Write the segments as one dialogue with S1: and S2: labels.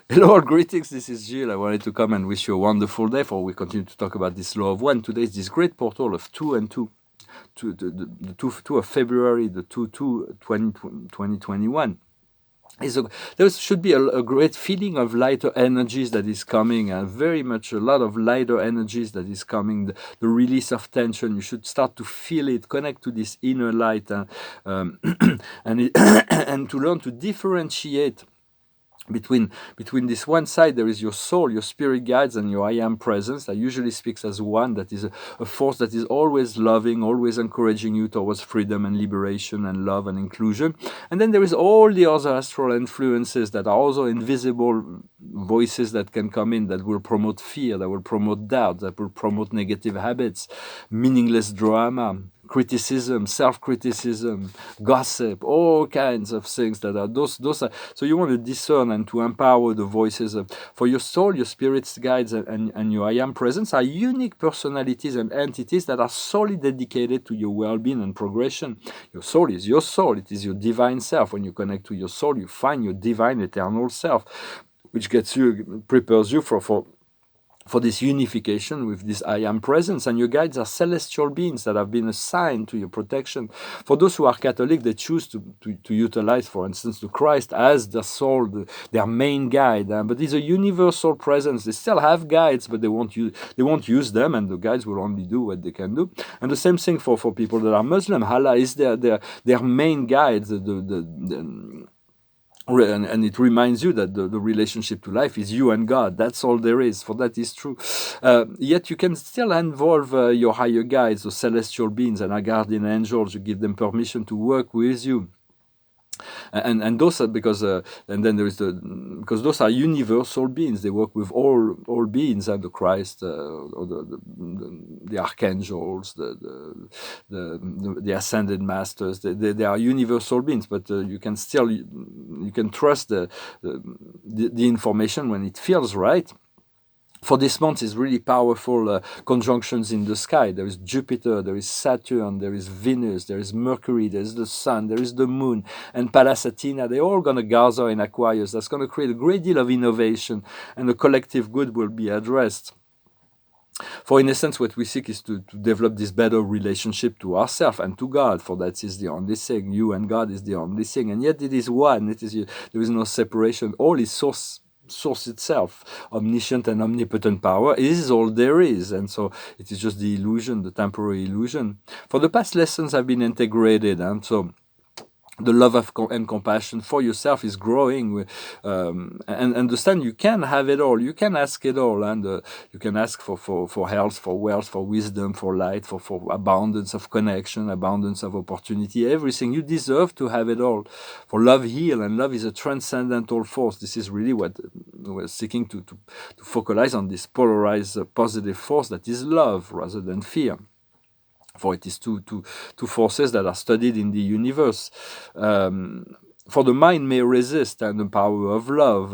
S1: Hello, all greetings. This is Gilles. I wanted to come and wish you a wonderful day. For we continue to talk about this law of one. Today is this great portal of 2 and 2, the 2 of February, the 2021. There should be a great feeling of lighter energies that is coming, and very much a lot of lighter energies that is coming. The release of tension. You should start to feel it, connect to this inner light, and and to learn to differentiate between this one side. There is your soul, your spirit guides, and your I am presence that usually speaks as one, that is a force that is always loving, always encouraging you towards freedom and liberation and love and inclusion. And then there is all the other astral influences that are also invisible voices that can come in, that will promote fear, that will promote doubt, that will promote negative habits, meaningless drama, criticism, self-criticism, gossip, all kinds of things that are those are. So you want to discern and to empower the voices of, for your soul, your spirit's guides, and your I am presence are unique personalities and entities that are solely dedicated to your well-being and progression. Your soul is your soul. It is your divine self. When you connect to your soul, you find your divine eternal self, which prepares you for this unification with this I am presence. And your guides are celestial beings that have been assigned to your protection. For those who are Catholic, they choose to utilize, for instance, the Christ as their soul, their main guide. But it's a universal presence. They still have guides, but they won't use them, and the guides will only do what they can do. And the same thing for people that are Muslim. Allah is their main guide. And it reminds you that the relationship to life is you and God. That's all there is, for that is true. Yet you can still involve your higher guides, or celestial beings, and our guardian angels. You give them permission to work with you. And those are because and then there is because those are universal beings. They work with all beings, and the Christ, or the archangels, the ascended masters. They are universal beings, but you can trust the information when it feels right. For this month is really powerful conjunctions in the sky. There is Jupiter, there is Saturn, there is Venus, there is Mercury, there is the Sun, there is the Moon, and Pallas Athena. They're all going to gather in Aquarius. That's going to create a great deal of innovation, and the collective good will be addressed. For in essence, what we seek is to develop this better relationship to ourselves and to God, for that is the only thing. You and God is the only thing, and yet it is one. There is no separation. All is source itself, omniscient and omnipotent power. It is all there is, and so it is just the illusion, the temporary illusion. For the past lessons have been integrated, and so the love and compassion for yourself is growing, and understand you can have it all. You can ask it all, and you can ask for health, for wealth, for wisdom, for light, for abundance of connection, abundance of opportunity, everything. You deserve to have it all. For love heal, and love is a transcendental force. This is really what we're seeking to focalize on, this polarized positive force that is love rather than fear. For it is two forces that are studied in the universe. For the mind may resist and the power of love,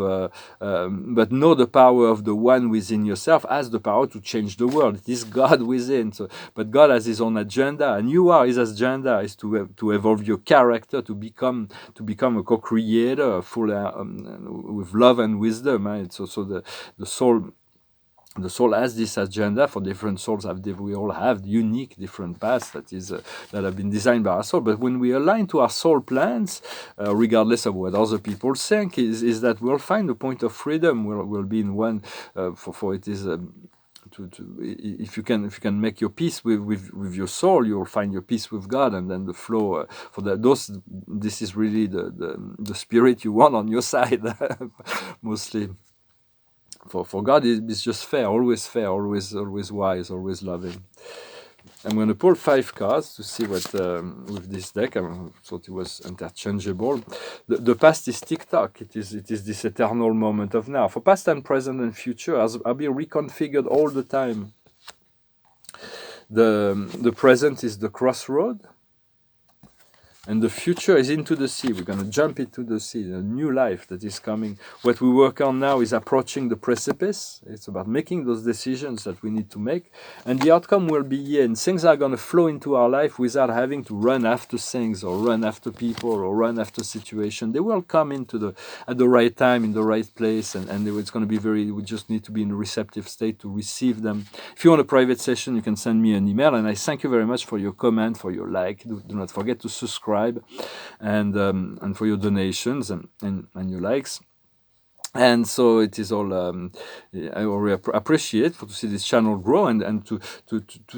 S1: but know the power of the one within yourself has the power to change the world. It is God within. But God has his own agenda, and his agenda is to evolve your character, to become a co-creator full with love and wisdom. It's also the soul. The soul has this agenda. For different souls, we all have unique, different paths that have been designed by our soul. But when we align to our soul plans, regardless of what other people think, is that we'll find a point of freedom. We'll be in one. For it is. If you can make your peace with your soul, you'll find your peace with God, and then the flow this is really the spirit you want on your side, mostly. For God, it's just fair, always wise, always loving. I'm going to pull 5 cards to see what, with this deck. I thought it was interchangeable. The past is tick-tock. It is this eternal moment of now. For past and present and future, I'll be reconfigured all the time. The present is the crossroad. And the future is into the sea. We're going to jump into the sea, a new life that is coming. What we work on now is approaching the precipice. It's about making those decisions that we need to make. And the outcome will be, yeah, and things are going to flow into our life without having to run after things or run after people or run after situations. They will come at the right time, in the right place. And it's going to be we just need to be in a receptive state to receive them. If you want a private session, you can send me an email. And I thank you very much for your comment, for your like. Do not forget to subscribe and for your donations and your likes. And so it is all. I already appreciate to see this channel grow and to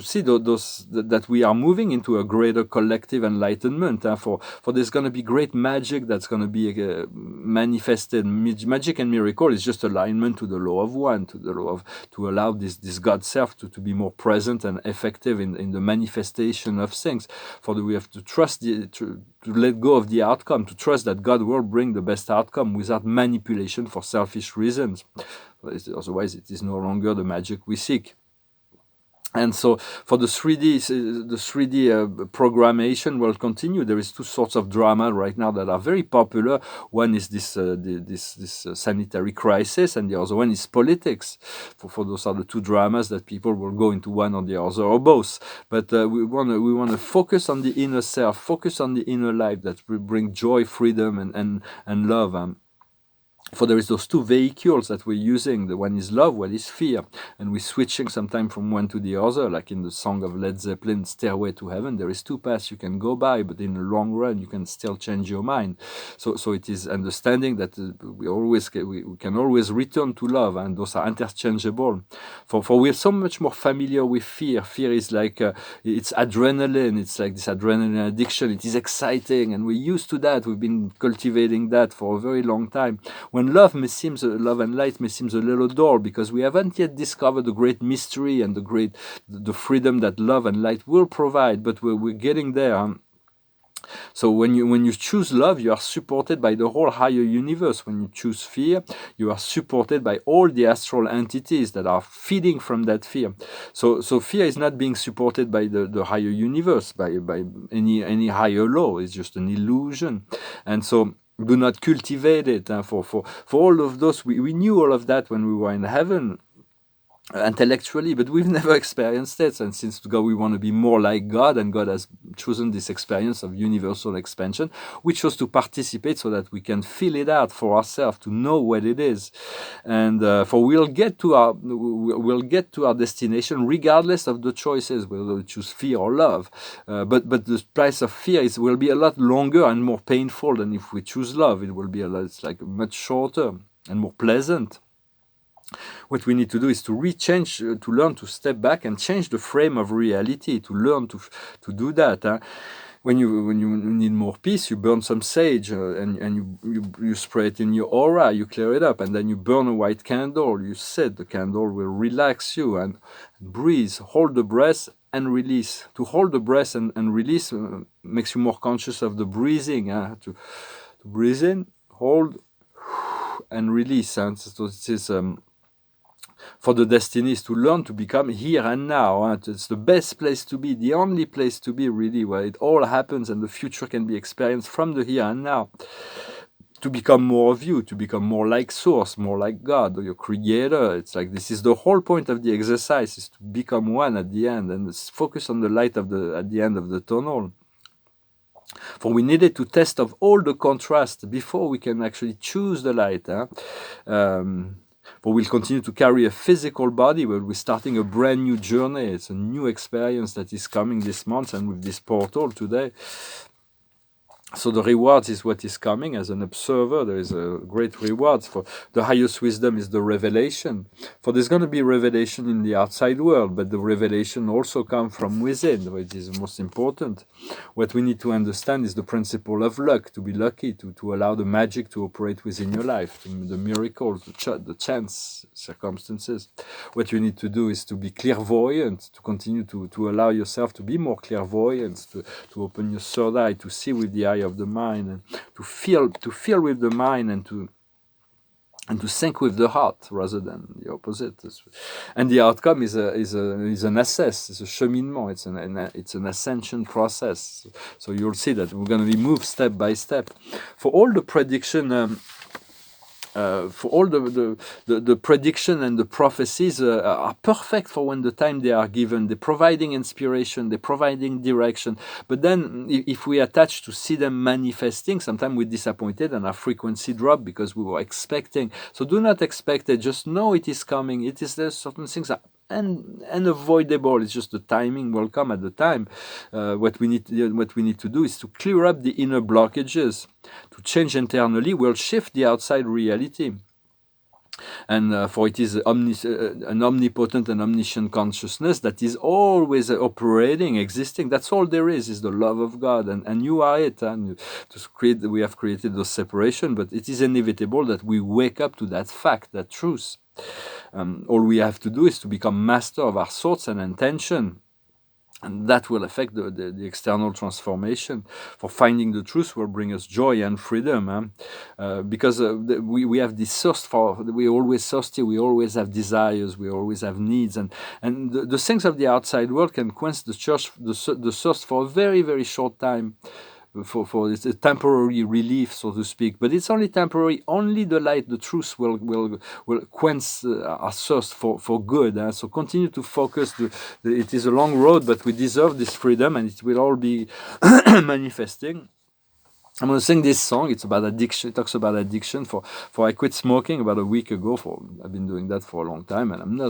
S1: see that we are moving into a greater collective enlightenment. For there's going to be great magic that's going to be manifested. Magic and miracle is just alignment to the law of one, to the law of to allow this God self to be more present and effective in the manifestation of things. We have to trust to let go of the outcome, to trust that God will bring the best outcome without manipulation for selfish reasons. Otherwise, it is no longer the magic we seek. And so for the 3D programmation will continue. There is two sorts of drama right now that are very popular. One is this sanitary crisis, and the other one is politics. For those are the two dramas that people will go into one or the other or both. But we want to focus on the inner self, focus on the inner life that will bring joy, freedom, and love. For there is those two vehicles that we're using. The one is love, one is fear. And we're switching sometimes from one to the other, like in the song of Led Zeppelin, Stairway to Heaven. There is two paths you can go by, but in the long run, you can still change your mind. So it is understanding that we can always return to love, and those are interchangeable. For we are so much more familiar with fear. Fear is like, it's adrenaline. It's like this adrenaline addiction. It is exciting, and we're used to that. We've been cultivating that for a very long time. When love and light may seem a little dull because we haven't yet discovered the great mystery and the freedom that love and light will provide, but we're getting there. So when you choose love, you are supported by the whole higher universe. When you choose fear, you are supported by all the astral entities that are feeding from that fear. So fear is not being supported by the higher universe, by any higher law. It's just an illusion. And so do not cultivate it. For all of those, we knew all of that when we were in heaven. Intellectually, but we've never experienced it. And since God, we want to be more like God, and God has chosen this experience of universal expansion, we chose to participate so that we can feel it out for ourselves, to know what it is. And for we'll get to our destination regardless of the choices, whether we choose fear or love. But the price of fear will be a lot longer and more painful than if we choose love. It will be it's like much shorter and more pleasant. What we need to do is to learn to step back and change the frame of reality, to learn to do that. When you need more peace, you burn some sage and you spray it in your aura, you clear it up, and then you burn a white candle, you set the candle will relax you, and breathe, hold the breath and release. To hold the breath and release makes you more conscious of the breathing. To breathe in, hold, and release. So this is... for the destiny is to learn to become here and now. It's the best place to be, the only place to be, really, where it all happens and the future can be experienced from the here and now. To become more of you, to become more like Source, more like God, or your Creator. It's like this is the whole point of the exercise, is to become one at the end and focus on the light at the end of the tunnel. For we needed to test of all the contrast before we can actually choose the light. For we'll continue to carry a physical body, but we're starting a brand new journey. It's a new experience that is coming this month and with this portal today. So the rewards is what is coming. As an observer, there is a great reward. For the highest wisdom is the revelation. For there's going to be revelation in the outside world, but the revelation also comes from within, which is most important. What we need to understand is the principle of luck, to be lucky, to allow the magic to operate within your life, the miracles, the chance circumstances. What you need to do is to be clairvoyant, to continue to allow yourself to be more clairvoyant, to open your third eye, to see with the eye of the mind, and to feel with the mind, and and to sync with the heart rather than the opposite. And the outcome is an assess, it's a cheminement, it's an ascension process. So you'll see that we're going to be moved step by step. For all the prediction. For all the prediction and the prophecies are perfect for when the time they are given. They're providing inspiration, they're providing direction. But then if we attach to see them manifesting, sometimes we're disappointed and our frequency drop because we were expecting. So do not expect it, just know it is coming. It is, there's certain things are unavoidable. It's just the timing will come at the time. What we need to do is to clear up the inner blockages, to change internally. Will shift the outside reality. And for it is an omnipotent and omniscient consciousness that is always operating, existing. That's all there is the love of God, and you are it. And we have created those separation, but it is inevitable that we wake up to that fact, that truth. All we have to do is to become master of our thoughts and intention. And that will affect the external transformation. For finding the truth will bring us joy and freedom, because we have this thirst for. We're always thirsty. We always have desires. We always have needs, and the things of the outside world can quench the thirst for a very, very short time. For it's a temporary relief, so to speak, but it's only temporary. Only the light, the truth, will quench our thirst for good. So continue to focus. It is a long road, but we deserve this freedom, and it will all be manifesting. I'm going to sing this song. It's about addiction. It talks about addiction. For I quit smoking about a week ago. I've been doing that for a long time, and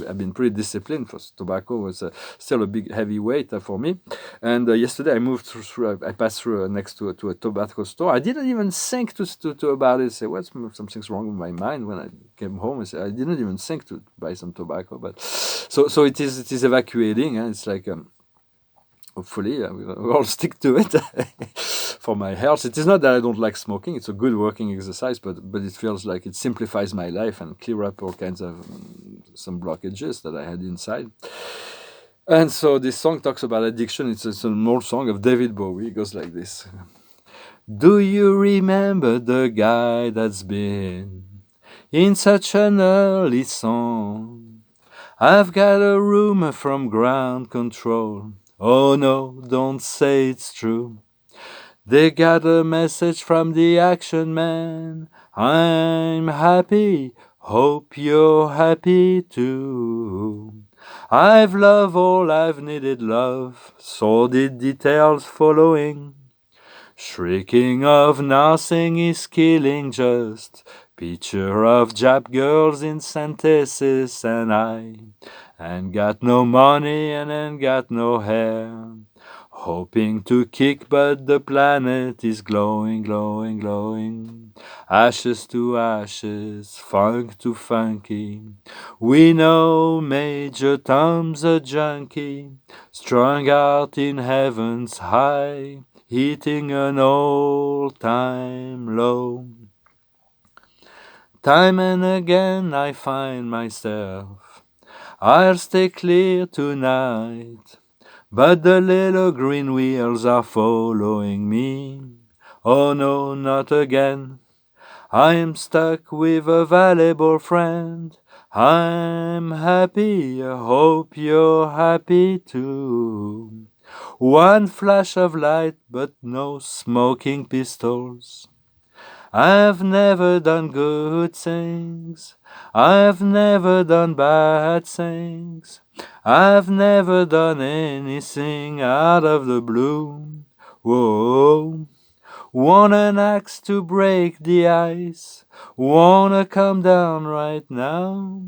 S1: I've been pretty disciplined. For tobacco was still a big heavy weight for me. And yesterday I moved through. I passed through next to a tobacco store. I didn't even think to about it. Say, what's something's wrong with my mind? When I came home, I didn't even think to buy some tobacco. But so it is evacuating. It's like. Hopefully, we'll all stick to it for my health. It is not that I don't like smoking. It's a good working exercise, but it feels like it simplifies my life and clear up all kinds of some blockages that I had inside. And so this song talks about addiction. It's an old song of David Bowie. It goes like this. Do you remember the guy that's been in such an early song? I've got a rumor from ground control. Oh no, don't say it's true. They got a message from the action man. I'm happy, hope you're happy too. I've loved all I've needed love, sordid details following. Shrieking of nothing is killing just. Picture of Jap girls in synthesis, and I ain't got no money and ain't got no hair. Hoping to kick, but the planet is glowing, glowing, glowing. Ashes to ashes, funk to funky. We know Major Tom's a junkie, strung out in heaven's high, hitting an all-time low. Time and again I find myself, I'll stay clear tonight, but the little green wheels are following me. Oh no, not again. I am stuck with a valuable friend. I'm happy, I hope you're happy too. One flash of light, but no smoking pistols. I've never done good things. I've never done bad things. I've never done anything out of the blue. Whoa. Want an axe to break the ice. Wanna come down right now.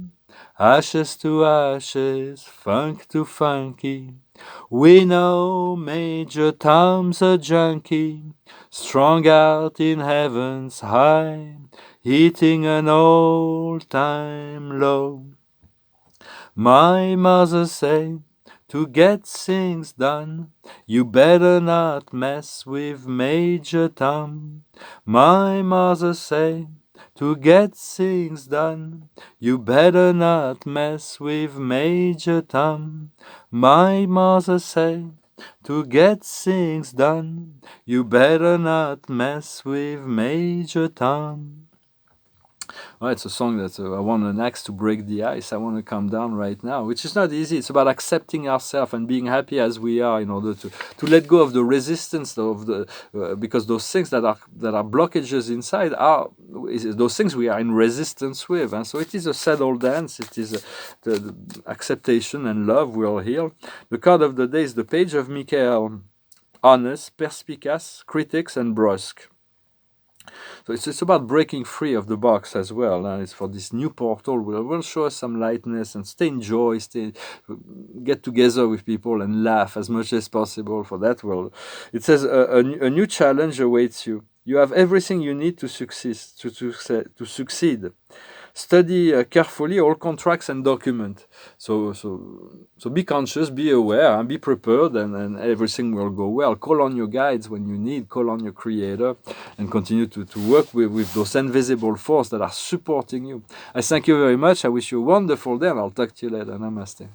S1: Ashes to ashes, funk to funky. We know Major Tom's a junkie, strung out in heaven's high, hitting an all-time low. My mother say, to get things done, you better not mess with Major Tom. My mother say, to get things done, you better not mess with Major Tom. My mother say, to get things done, you better not mess with Major Tom. Well, it's a song that I want an axe to break the ice. I want to come down right now, which is not easy. It's about accepting ourselves and being happy as we are, in order to let go of the resistance of the because those things that are blockages inside are those things we are in resistance with. And so it is a sad old dance. It is the acceptation and love will heal. The card of the day is the Page of Michael. Honest, perspicace, critics, and brusque. So it's about breaking free of the box as well. It's for this new portal will show us some lightness and stay in joy, get together with people and laugh as much as possible for that world. It says a new challenge awaits you. You have everything you need to succeed. Study carefully all contracts and documents. So be conscious, be aware, and be prepared, and everything will go well. Call on your guides when you need, call on your creator, and continue to work with those invisible forces that are supporting you. I thank you very much. I wish you a wonderful day, and I'll talk to you later. Namaste.